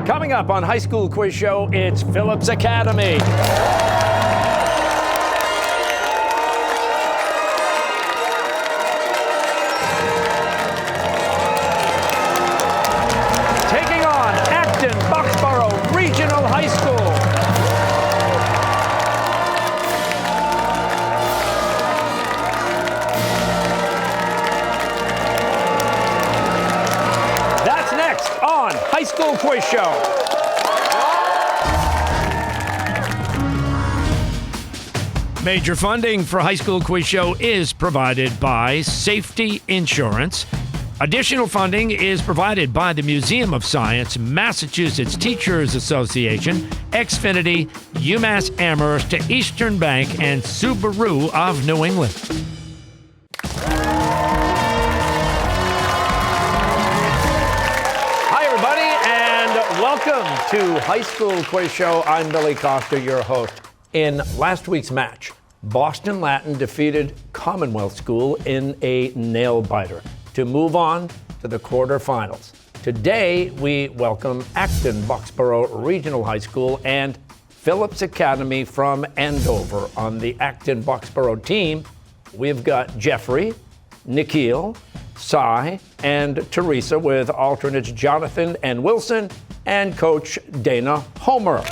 Coming up on High School Quiz Show, it's Phillips Academy. Taking on Acton-Boxborough Regional High School. That's next on High School Quiz Show. Major funding for High School Quiz Show is provided by Safety Insurance. Additional funding is provided by the Museum of Science, Massachusetts Teachers Association, Xfinity, UMass Amherst, Eastern Bank, and Subaru of New England. Hi, everybody, and welcome to High School Quiz Show. I'm Billy Costa, your host. In last week's match, Boston Latin defeated Commonwealth School in a nail-biter to move on to the quarterfinals. Today, we welcome Acton-Boxborough Regional High School and Phillips Academy from Andover. On the Acton-Boxborough team, we've got Jeffrey, Nikhil, Cy, and Teresa, with alternates Jonathan and Wilson, and Coach Dana Homer.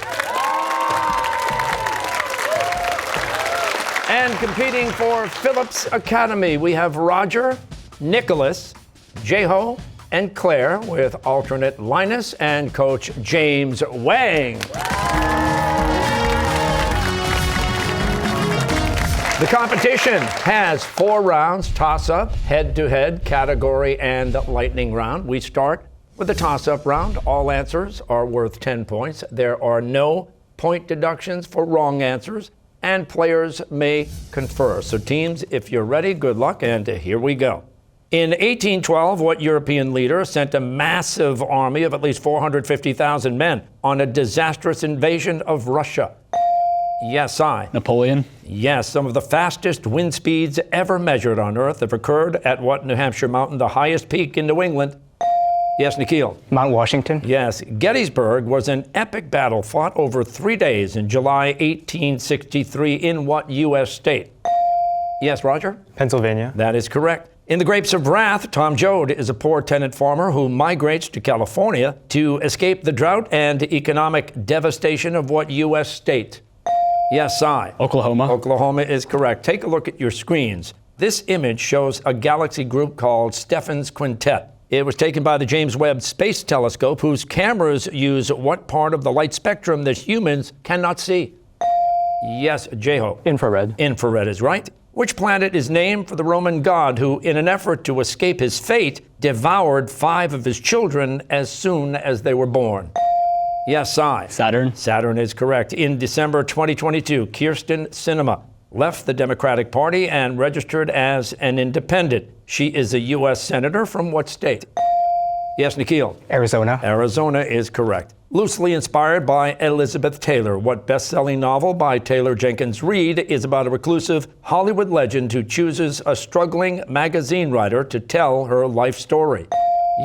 And competing for Phillips Academy, we have Roger, Nicholas, Jeho, and Claire, with alternate Linus and Coach James Wang. The competition has 4 rounds: toss-up, head-to-head, category, and lightning round. We start with the toss-up round. All answers are worth 10 points. There are no point deductions for wrong answers, and players may confer. So teams, if you're ready, good luck, and here we go. In 1812, what European leader sent a massive army of at least 450,000 men on a disastrous invasion of Russia? Yes, I. Napoleon. Yes, some of the fastest wind speeds ever measured on Earth have occurred at what New Hampshire mountain, the highest peak in New England? Yes, Nikhil. Mount Washington. Yes, Gettysburg was an epic battle fought over 3 days in July 1863 in what U.S. state? Yes, Roger? Pennsylvania. That is correct. In The Grapes of Wrath, Tom Joad is a poor tenant farmer who migrates to California to escape the drought and economic devastation of what U.S. state? Yes, Cy. Oklahoma. Oklahoma is correct. Take a look at your screens. This image shows a galaxy group called Stephan's Quintet. It was taken by the James Webb Space Telescope, whose cameras use what part of the light spectrum that humans cannot see? Yes, Jeho. Infrared. Infrared is right. Which planet is named for the Roman god who, in an effort to escape his fate, devoured 5 of his children as soon as they were born? Yes, Cy. Saturn. Saturn is correct. In December 2022, Kirsten Sinema left the Democratic Party and registered as an independent. She is a U.S. Senator from what state? Yes, Nikhil. Arizona. Arizona is correct. Loosely inspired by Elizabeth Taylor, what best-selling novel by Taylor Jenkins Reid is about a reclusive Hollywood legend who chooses a struggling magazine writer to tell her life story?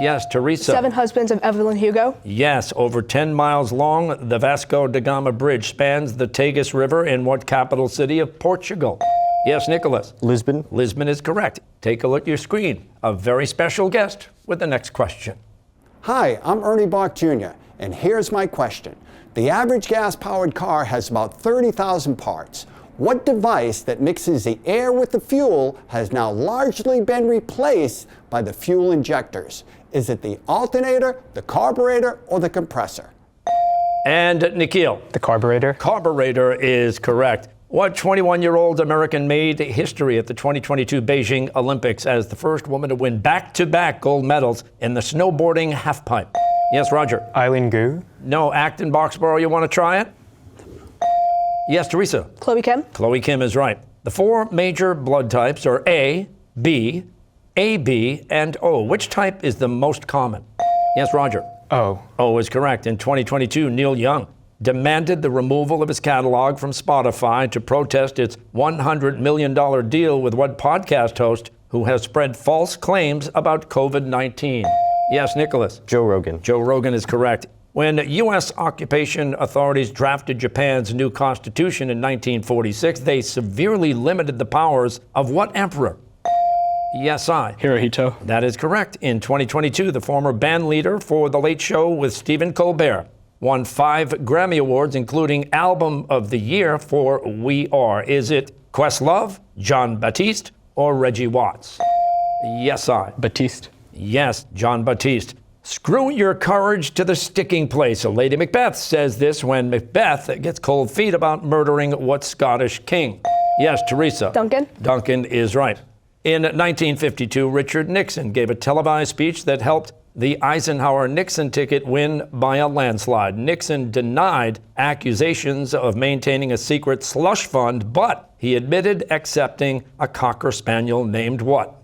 Yes, Teresa. 7 Husbands of Evelyn Hugo. Yes, over 10 miles long, the Vasco da Gama Bridge spans the Tagus River in what capital city of Portugal? Yes, Nicholas. Lisbon. Lisbon is correct. Take a look at your screen. A very special guest with the next question. Hi, I'm Ernie Bach Jr., and here's my question. The average gas-powered car has about 30,000 parts. What device that mixes the air with the fuel has now largely been replaced by the fuel injectors? Is it the alternator, the carburetor, or the compressor? And Nikhil. The carburetor. Carburetor is correct. What 21-year-old American made history at the 2022 Beijing Olympics as the first woman to win back-to-back gold medals in the snowboarding halfpipe? Yes, Roger. Eileen Gu. No, Acton-Boxborough, you want to try it? Yes, Teresa. Chloe Kim. Chloe Kim is right. The 4 major blood types are A, B, AB, and O. Which type is the most common? Yes, Roger. O. O is correct. In 2022, Neil Young demanded the removal of his catalog from Spotify to protest its $100 million deal with what podcast host who has spread false claims about COVID-19? Yes, Nicholas. Joe Rogan. Joe Rogan is correct. When U.S. occupation authorities drafted Japan's new constitution in 1946, they severely limited the powers of what emperor? Yes, I. Hirohito. That is correct. In 2022, the former band leader for The Late Show with Stephen Colbert won 5 Grammy Awards, including Album of the Year for We Are. Is it Questlove, John Batiste, or Reggie Watts? Yes, I. Batiste. Yes, John Batiste. Screw your courage to the sticking place. Lady Macbeth says this when Macbeth gets cold feet about murdering what Scottish king? Yes, Teresa. Duncan. Duncan is right. In 1952, Richard Nixon gave a televised speech that helped the Eisenhower-Nixon ticket win by a landslide. Nixon denied accusations of maintaining a secret slush fund, but he admitted accepting a Cocker Spaniel named what?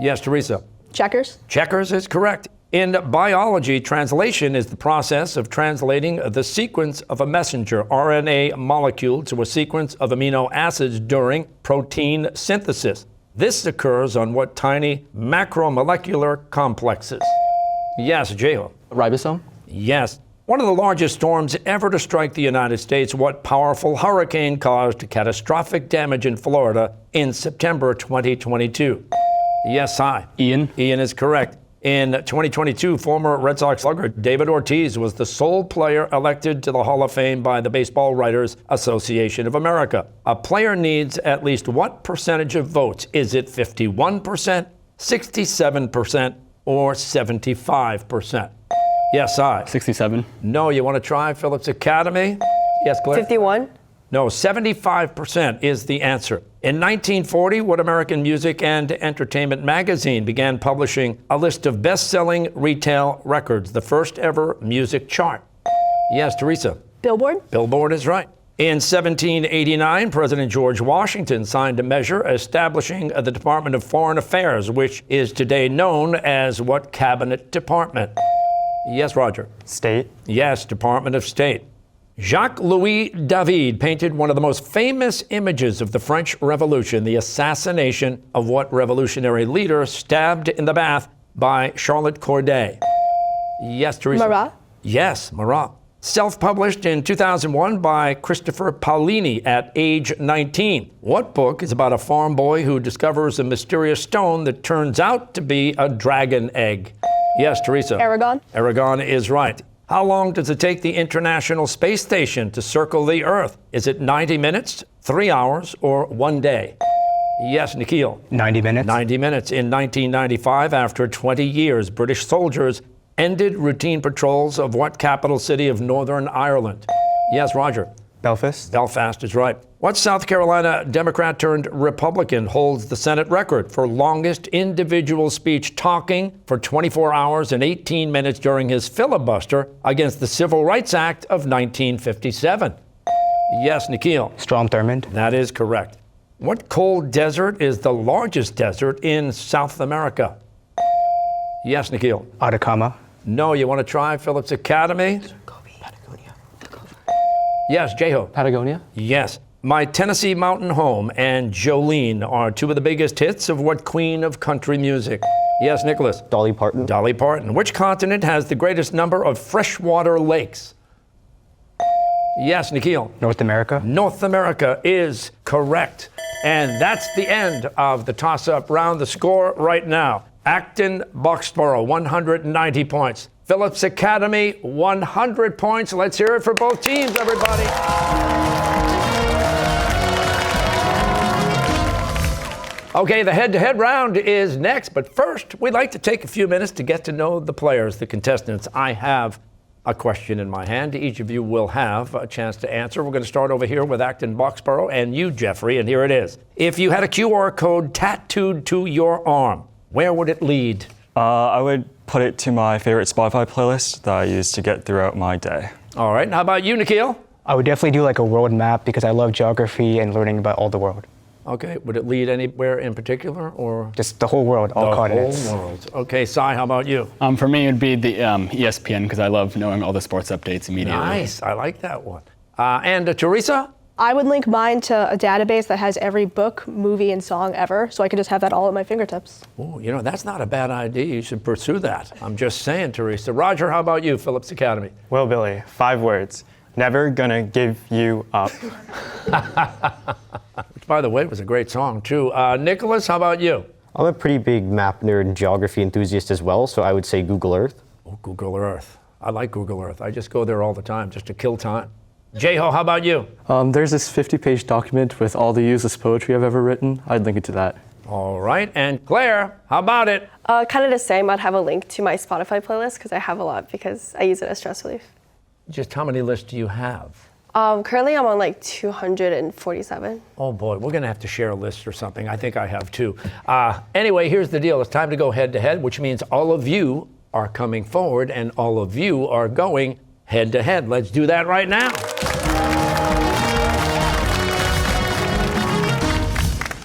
Yes, Teresa. Checkers. Checkers is correct. In biology, translation is the process of translating the sequence of a messenger RNA molecule to a sequence of amino acids during protein synthesis. This occurs on what tiny macromolecular complexes? Yes, Jeho. Ribosome. Yes. One of the largest storms ever to strike the United States, what powerful hurricane caused catastrophic damage in Florida in September 2022? Yes, I. Ian. Ian is correct. In 2022, former Red Sox slugger David Ortiz was the sole player elected to the Hall of Fame by the Baseball Writers Association of America. A player needs at least what percentage of votes? Is it 51%, 67%, or 75%? Yes, I. 67. No, you want to try Phillips Academy? Yes, Claire? 51. No, 75% is the answer. In 1940, what American music and entertainment magazine began publishing a list of best-selling retail records, the first ever music chart? Yes, Teresa. Billboard. Billboard is right. In 1789, President George Washington signed a measure establishing the Department of Foreign Affairs, which is today known as what cabinet department? Yes, Roger. State. Yes, Department of State. Jacques-Louis David painted one of the most famous images of the French Revolution, the assassination of what revolutionary leader stabbed in the bath by Charlotte Corday? Yes, Teresa. Marat. Yes, Marat. Self-published in 2001 by Christopher Paolini at age 19. What book is about a farm boy who discovers a mysterious stone that turns out to be a dragon egg? Yes, Teresa. Aragon. Aragon is right. How long does it take the International Space Station to circle the Earth? Is it 90 minutes, 3 hours, or 1 day? Yes, Nikhil. 90 minutes. 90 minutes. In 1995, after 20 years, British soldiers ended routine patrols of what capital city of Northern Ireland? Yes, Roger. Belfast. Belfast is right. What South Carolina Democrat turned Republican holds the Senate record for longest individual speech, talking for 24 hours and 18 minutes during his filibuster against the Civil Rights Act of 1957? Yes, Nikhil. Strom Thurmond. That is correct. What cold desert is the largest desert in South America? Yes, Nikhil. Atacama. No, you want to try Phillips Academy? Patagonia. Yes, Jeho. Patagonia. Yes. My Tennessee Mountain Home and Jolene are two of the biggest hits of what queen of country music? Yes, Nicholas. Dolly Parton. Dolly Parton. Which continent has the greatest number of freshwater lakes? Yes, Nikhil. North America. North America is correct. And that's the end of the toss-up round. The score right now: Acton-Boxborough, 190 points. Phillips Academy, 100 points. Let's hear it for both teams, everybody. Okay, the head-to-head round is next, but first, we'd like to take a few minutes to get to know the players, the contestants. I have a question in my hand. Each of you will have a chance to answer. We're going to start over here with Acton-Boxborough and you, Jeffrey, and here it is. If you had a QR code tattooed to your arm, where would it lead? I would put it to my favorite Spotify playlist that I use to get throughout my day. All right, and how about you, Nikhil? I would definitely do like a world map because I love geography and learning about all the world. Okay, would it lead anywhere in particular, or? Just the whole world, all continents. The whole world. Okay, Sai, how about you? For me, it would be the ESPN because I love knowing all the sports updates immediately. Nice, I like that one. And Teresa? I would link mine to a database that has every book, movie, and song ever, so I could just have that all at my fingertips. Oh, that's not a bad idea. You should pursue that. I'm just saying, Teresa. Roger, how about you, Phillips Academy? Well, Billy, 5 words. Never gonna give you up. Which, by the way, was a great song, too. Nicholas, how about you? I'm a pretty big map nerd and geography enthusiast as well, so I would say Google Earth. Oh, Google Earth. I like Google Earth. I just go there all the time just to kill time. J-Ho, how about you? There's this 50-page document with all the useless poetry I've ever written. I'd link it to that. All right. And Claire, how about it? Kind of the same. I'd have a link to my Spotify playlist because I have a lot because I use it as stress relief. Just how many lists do you have? Currently, I'm on like 247. Oh boy, we're going to have to share a list or something. I think I have too. Anyway, here's the deal. It's time to go head to head, which means all of you are coming forward and all of you are going head to head. Let's do that right now.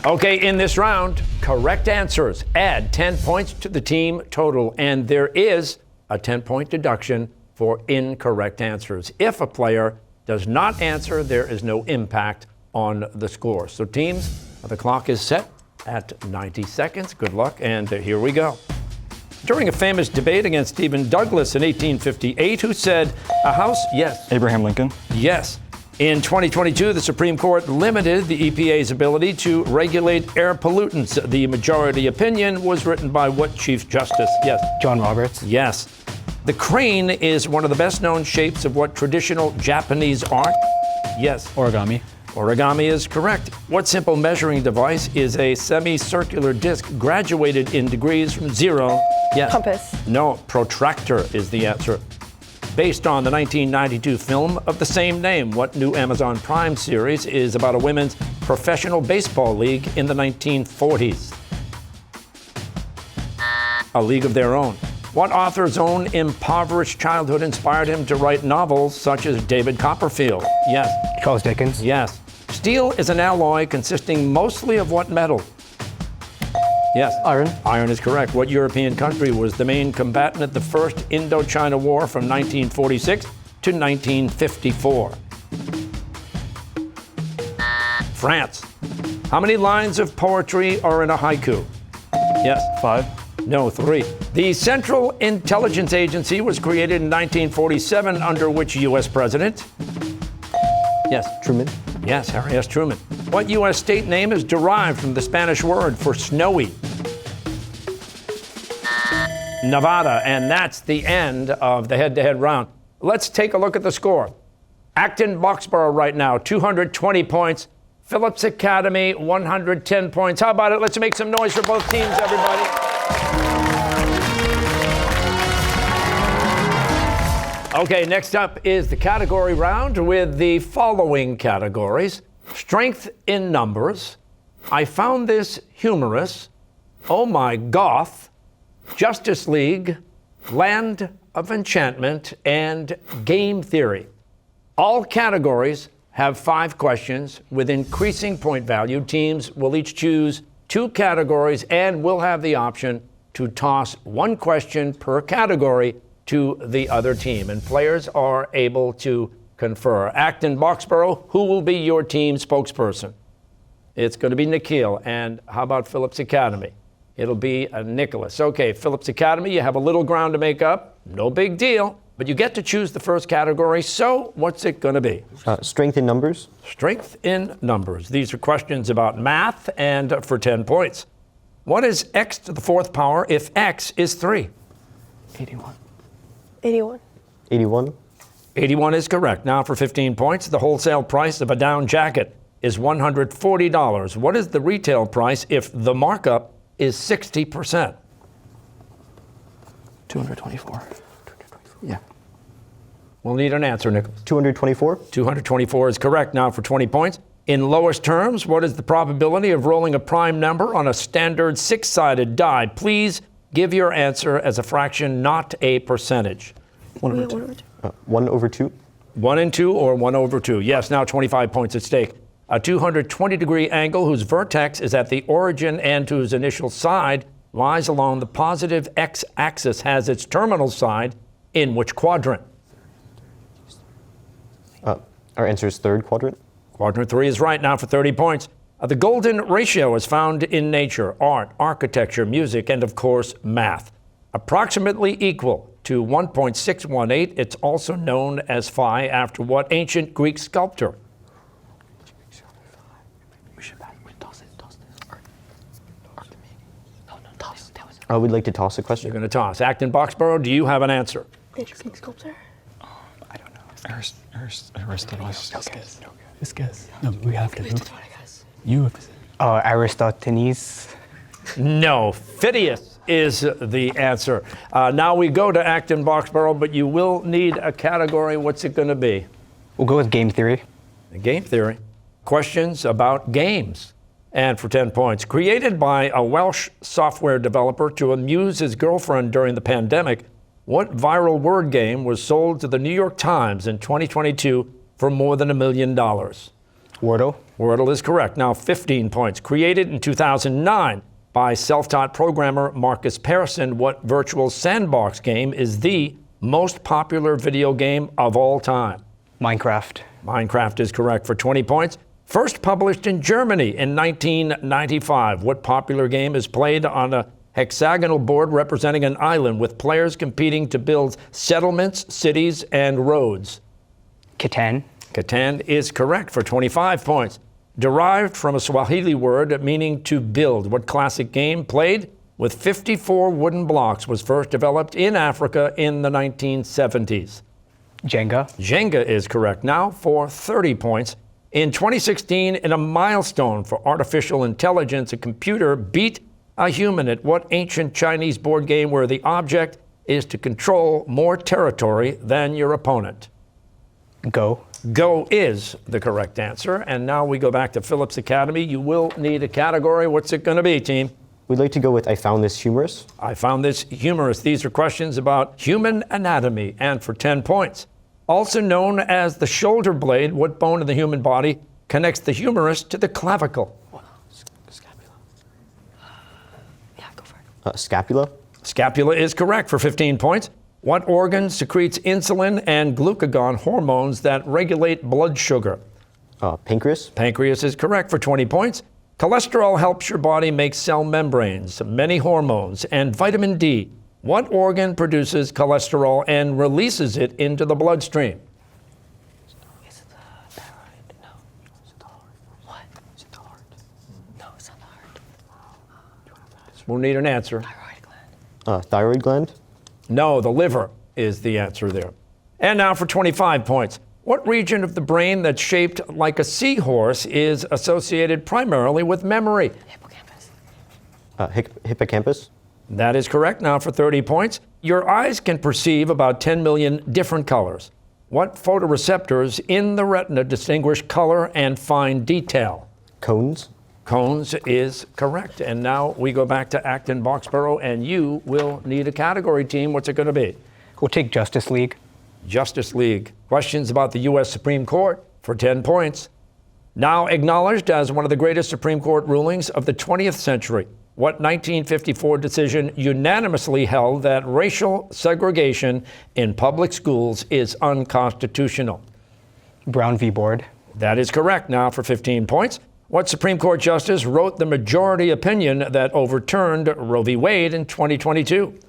Okay, in this round, correct answers add 10 points to the team total, and there is a 10-point deduction for incorrect answers. If a player does not answer, there is no impact on the score. So teams, the clock is set at 90 seconds. Good luck, and here we go. During a famous debate against Stephen Douglas in 1858, who said, a house, yes. Abraham Lincoln. Yes. In 2022, the Supreme Court limited the EPA's ability to regulate air pollutants. The majority opinion was written by what Chief Justice? Yes. John Roberts. Yes. The crane is one of the best-known shapes of what traditional Japanese art? Yes. Origami. Origami is correct. What simple measuring device is a semicircular disc graduated in degrees from 0? Yes. Compass. No, protractor is the answer. Based on the 1992 film of the same name, what new Amazon Prime series is about a women's professional baseball league in the 1940s? A League of Their Own. What author's own impoverished childhood inspired him to write novels such as David Copperfield? Yes. Charles Dickens. Yes. Steel is an alloy consisting mostly of what metal? Yes. Iron. Iron is correct. What European country was the main combatant at the First Indochina War from 1946 to 1954? France. How many lines of poetry are in a haiku? Yes. 5. No, 3. The Central Intelligence Agency was created in 1947 under which U.S. president? Yes. Truman. Yes, Harry S. Truman. What U.S. state name is derived from the Spanish word for snowy? Nevada, and that's the end of the head-to-head round. Let's take a look at the score. Acton-Boxborough right now, 220 points. Phillips Academy, 110 points. How about it? Let's make some noise for both teams, everybody. Okay, next up is the category round with the following categories. Strength in numbers. I found this humorous. Oh my goth. Justice League, Land of Enchantment, and Game Theory. All categories have 5 questions with increasing point value. Teams will each choose 2 categories and will have the option to toss 1 question per category to the other team. And players are able to confer. Acton-Boxborough, who will be your team spokesperson? It's going to be Nikhil. And how about Phillips Academy? It'll be Nicholas. Okay, Phillips Academy, you have a little ground to make up. No big deal. But you get to choose the first category. So what's it going to be? Strength in numbers. Strength in numbers. These are questions about math and for 10 points. What is x to the 4th power if x is 3? 81. 81. 81. 81 is correct. Now for 15 points, the wholesale price of a down jacket is $140. What is the retail price if the markup is 60%? 224. Yeah. We'll need an answer, Nicholas. 224. 224 is correct. Now for 20 points. In lowest terms, what is the probability of rolling a prime number on a standard 6-sided die? Please give your answer as a fraction, not a percentage. 1 over 2. 1 over 2. 1 and 2 or 1 over 2? Yes, now 25 points at stake. A 220-degree angle whose vertex is at the origin and whose initial side lies along the positive x-axis has its terminal side in which quadrant? Our answer is 3rd quadrant. Partner 3 is right now for 30 points. The golden ratio is found in nature, art, architecture, music, and of course, math. Approximately equal to 1.618, it's also known as phi after what ancient Greek sculptor? We'd like to toss a question. You're going to toss. Acton-Boxborough, do you have an answer? Ancient Greek sculptor? I don't know. Aristotle. Just guess. No, we have to. You have to. Aristophanes. No, Phidias is the answer. Now we go to Acton-Boxborough, but you will need a category. What's it going to be? We'll go with game theory. Game theory. Questions about games. And for 10 points, created by a Welsh software developer to amuse his girlfriend during the pandemic, what viral word game was sold to the New York Times in 2022 for more than $1 million? Wordle. Wordle is correct. Now 15 points. Created in 2009 by self-taught programmer Marcus Persson, what virtual sandbox game is the most popular video game of all time? Minecraft. Minecraft is correct for 20 points. First published in Germany in 1995, what popular game is played on a hexagonal board representing an island with players competing to build settlements, cities, and roads? Catan. Catan is correct for 25 points. Derived from a Swahili word meaning to build, what classic game played with 54 wooden blocks was first developed in Africa in the 1970s? Jenga. Jenga is correct. Now for 30 points. In 2016, in a milestone for artificial intelligence, a computer beat a human at what ancient Chinese board game where the object is to control more territory than your opponent? Go. Go is the correct answer. And now we go back to Phillips Academy. You will need a category. What's it going to be, team? We'd like to go with I found this humorous. I found this humorous. These are questions about human anatomy. And for 10 points. Also known as the shoulder blade, what bone in the human body connects the humerus to the clavicle? Scapula. Yeah, go for it. Scapula. Scapula is correct for 15 points. What organ secretes insulin and glucagon hormones that regulate blood sugar? Pancreas. Pancreas is correct for 20 points. Cholesterol helps your body make cell membranes, many hormones, and vitamin D. What organ produces cholesterol and releases it into the bloodstream? Is it the thyroid? No. Is it the heart? What? Is it the heart? No, it's not the heart. We'll need an answer. Thyroid gland. Thyroid gland. No, the liver is the answer there. And now for 25 points. What region of the brain that's shaped like a seahorse is associated primarily with memory? Hippocampus. Hippocampus. That is correct. Now for 30 points. Your eyes can perceive about 10 million different colors. What photoreceptors in the retina distinguish color and fine detail? Cones. Cones is correct. And now we go back to Acton-Boxborough, and you will need a category, team. What's it going to be? We'll take Justice League. Justice League. Questions about the U.S. Supreme Court for 10 points. Now acknowledged as one of the greatest Supreme Court rulings of the 20th century. What 1954 decision unanimously held that racial segregation in public schools is unconstitutional? Brown v. Board. That is correct. Now for 15 points. What Supreme Court justice wrote the majority opinion that overturned Roe v. Wade in 2022?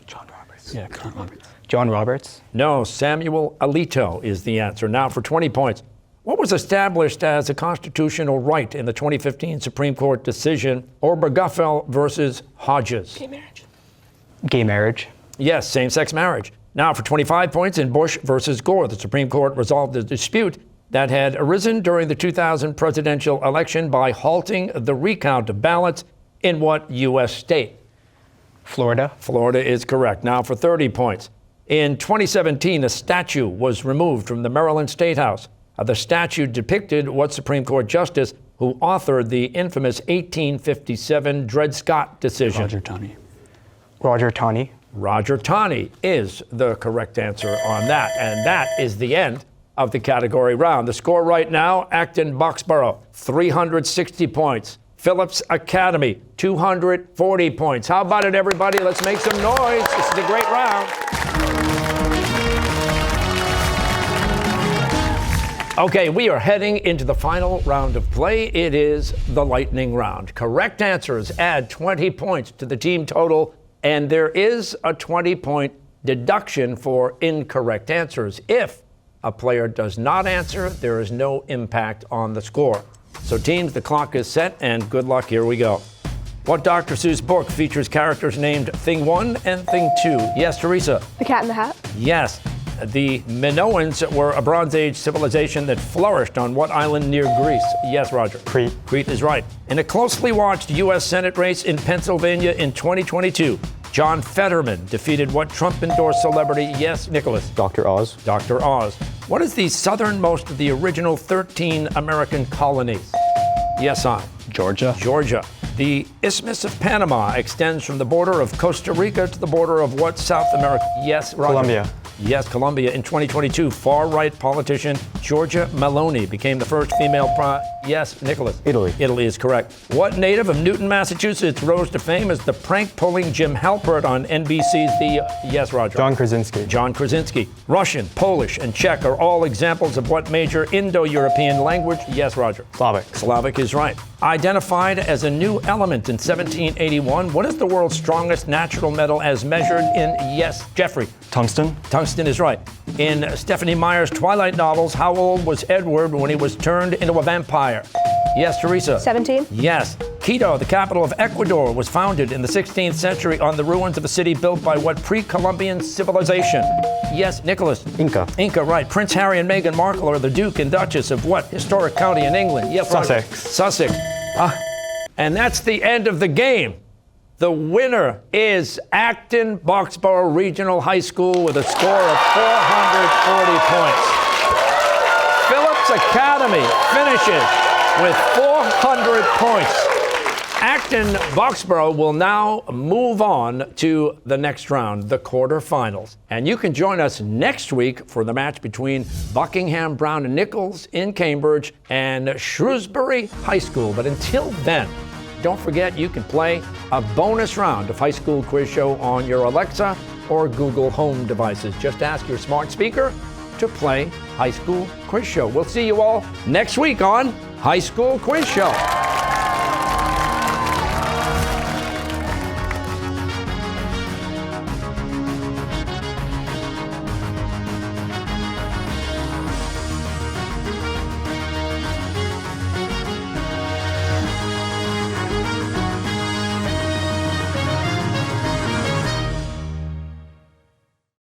John Roberts. Yeah, John Roberts. John Roberts. No, Samuel Alito is the answer. Now for 20 points. What was established as a constitutional right in the 2015 Supreme Court decision, Obergefell versus Hodges? Gay marriage. Gay marriage. Yes, same-sex marriage. Now for 25 points in Bush versus Gore, the Supreme Court resolved a dispute that had arisen during the 2000 presidential election by halting the recount of ballots in what U.S. state? Florida. Florida is correct. Now for 30 points. In 2017, a statue was removed from the Maryland State House. The statue depicted what Supreme Court justice who authored the infamous 1857 Dred Scott decision? Roger Taney. Roger Taney. Roger Taney is the correct answer on that. And that is the end of the category round. The score right now, Acton-Boxborough, 360 points. Phillips Academy, 240 points. How about it, everybody? Let's make some noise. This is a great round. Okay, we are heading into the final round of play. It is the lightning round. Correct answers add 20 points to the team total, and there is a 20-point deduction for incorrect answers. If a player does not answer, there is no impact on the score. So teams, the clock is set, and good luck. Here we go. What Dr. Seuss book features characters named Thing 1 and Thing 2? Yes, Teresa. The Cat in the Hat. Yes. The Minoans were a Bronze Age civilization that flourished on what island near Greece? Yes, Roger. Crete. Crete is right. In a closely watched U.S. Senate race in Pennsylvania in 2022, John Fetterman defeated what Trump-endorsed celebrity? Yes, Nicholas. Dr. Oz. Dr. Oz. What is the southernmost of the original 13 American colonies? Yes, on. Georgia. Georgia. The Isthmus of Panama extends from the border of Costa Rica to the border of what South America? Yes, Roger. Colombia. Yes, Colombia. In 2022, far-right politician Giorgia Meloni became the first female Yes, Nicholas. Italy. Italy is correct. What native of Newton, Massachusetts rose to fame as the prank-pulling Jim Halpert on NBC's Yes, Roger. John Krasinski. John Krasinski. Russian, Polish, and Czech are all examples of what major Indo-European language? Yes, Roger. Slavic. Slavic is right. Identified as a new element in 1781, what is the world's strongest natural metal as measured in? Yes, Jeffrey. Tungsten. Tungsten is right. In Stephanie Meyer's Twilight novels, how old was Edward when he was turned into a vampire? Yes, Teresa. 17. Yes. Quito, the capital of Ecuador, was founded in the 16th century on the ruins of a city built by what pre-Columbian civilization? Yes, Nicholas. Inca. Inca, right. Prince Harry and Meghan Markle are the Duke and Duchess of what historic county in England? Yes, Roger. Sussex. Sussex. And that's the end of the game. The winner is Acton-Boxborough Regional High School with a score of 440 points. Phillips Academy finishes with 400 points. Acton-Boxborough will now move on to the next round, the quarterfinals. And you can join us next week for the match between Buckingham Brown and Nichols in Cambridge and Shrewsbury High School. But until then, don't forget you can play a bonus round of High School Quiz Show on your Alexa or Google Home devices. Just ask your smart speaker to play High School Quiz Show. We'll see you all next week on High School Quiz Show.